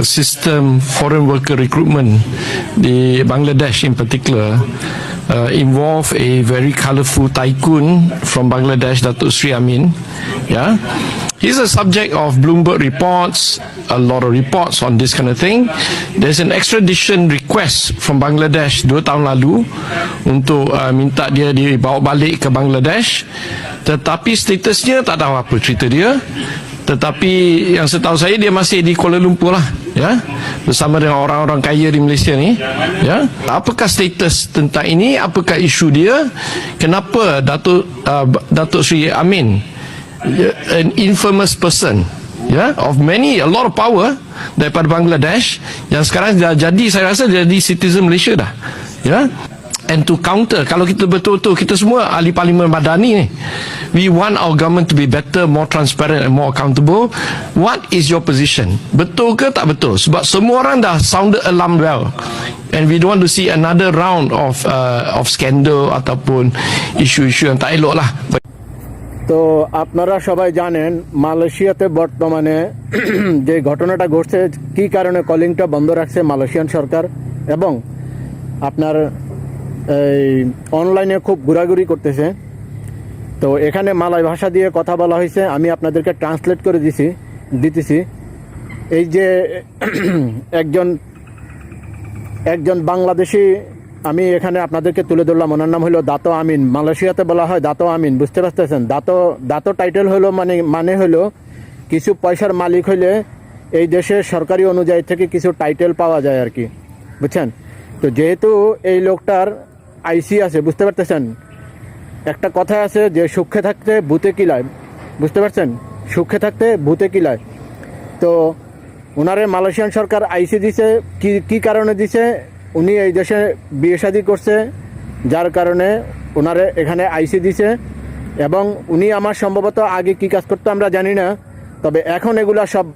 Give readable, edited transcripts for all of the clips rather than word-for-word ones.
system foreign worker recruitment, the Bangladesh in particular, involve a very colourful tycoon from Bangladesh, Datuk Sri Amin. Yeah, he's a subject of Bloomberg reports, a lot of reports on this kind of thing. There's an extradition request from Bangladesh 2 tahun lalu untuk minta dia dibawa balik ke Bangladesh, tetapi statusnya tak tahu apa cerita dia. Tetapi yang setahu saya dia masih di Kuala Lumpur lah, ya, bersama dengan orang-orang kaya di Malaysia ni, ya. Apakah status tentang ini? Apakah isu dia? Kenapa Datuk Sri Amin, an infamous person, ya, of a lot of power daripada Bangladesh, yang sekarang dah jadi, saya rasa jadi citizen Malaysia dah, ya. And to counter, kalau kita betul-betul, kita semua ahli parlimen madani ni, we want our government to be better, more transparent and more accountable. What is your position? Betul ke tak betul? Sebab semua orang dah sounded alarm bell, and we don't want to see another round of scandal ataupun isu-isu yang tak elok lah. তো আপনারা সবাই জানেন মালয়েশিয়াতে বর্তমানে যে ঘটনাটা ঘটছে, কি কারণে কলিংটা বন্ধ রাখছে মালয়েশিয়ান সরকার, এবং আপনার এই অনলাইনে খুব ঘোরাঘুরি করতেছে। তো এখানে মালয় ভাষা দিয়ে কথা বলা হয়েছে, আমি আপনাদেরকে ট্রান্সলেট করে দিতেছি। এই যে একজন বাংলাদেশি আমি এখানে আপনাদেরকে তুলে ধরলাম, ওনার নাম হলো দাতো আমিন। মালয়েশিয়াতে বলা হয় দাতো আমিন, বুঝতে পারতেছেন? দাতো টাইটেল হলো মানে হলো কিছু পয়সার মালিক হইলে এই দেশের সরকারি অনুযায়ী থেকে কিছু টাইটেল পাওয়া যায় আর কি, বুঝছেন? তো যেহেতু এই লোকটার আইসি আছে, বুঝতে পারতেছেন, একটা কথা আছে যে সুখে থাকতে ভূতে কিলায়, বুঝতে পারছেন? সুখে থাকতে ভূতে কিলায়। তো ওনারে মালয়েশিয়ান সরকার আইসি দিছে, কি কারণে দিছে? উনি এই দেশে বিয়ে শাদী করছে, যার কারণে ওনারে এখানে আইসি দিছে। এবং উনি আমার সম্ভবত আগে কি কাজ করতো আমরা জানি না, তবে এখন এগুলা সব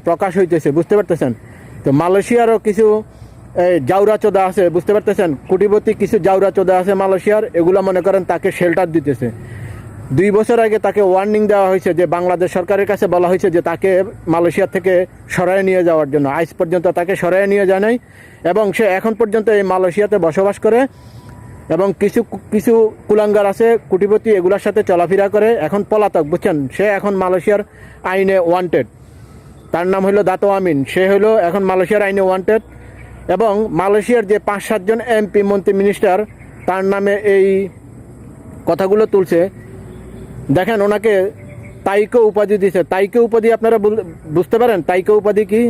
প্রকাশ হইতেছে, বুঝতে পারতেছেন? তো মালয়েশিয়ারও কিছু জাউরা চোদা আছে, বুঝতে পারতেছেন? কোটিপতি কিছু জাউরা চোদা আছে মালয়েশিয়ার, এগুলো মনে করেন তাকে শেল্টার দিতেছে। 2 বছর আগে তাকে ওয়ার্নিং দেওয়া হয়েছে, যে বাংলাদেশ সরকারের কাছে বলা হয়েছে যে তাকে মালয়েশিয়া থেকে সরায় নিয়ে যাওয়ার জন্য। আজ পর্যন্ত তাকে সরায় নিয়ে যায় নাই, এবং সে এখন পর্যন্ত এই মালয়েশিয়াতে বসবাস করে, এবং কিছু কুলাঙ্গার আছে কোটিপতি, এগুলোর সাথে চলাফেরা করে, এখন পলাতক, বুঝছেন? সে এখন মালয়েশিয়ার আইনে ওয়ান্টেড। তার নাম হলো দাতো আমিন, সে হলো এখন মালয়েশিয়ার আইনে ওয়ান্টেড। এবং মালয়েশিয়ার যে 5-7 জন এমপি, মন্ত্রী, মিনিস্টার তার নামে এই কথাগুলো তুলছে। দেখেন ওনাকে তাইকো উপাধি দিছে। তাইকো উপাধি আপনারা বুঝতে পারেন? তাইকো উপাধি কি?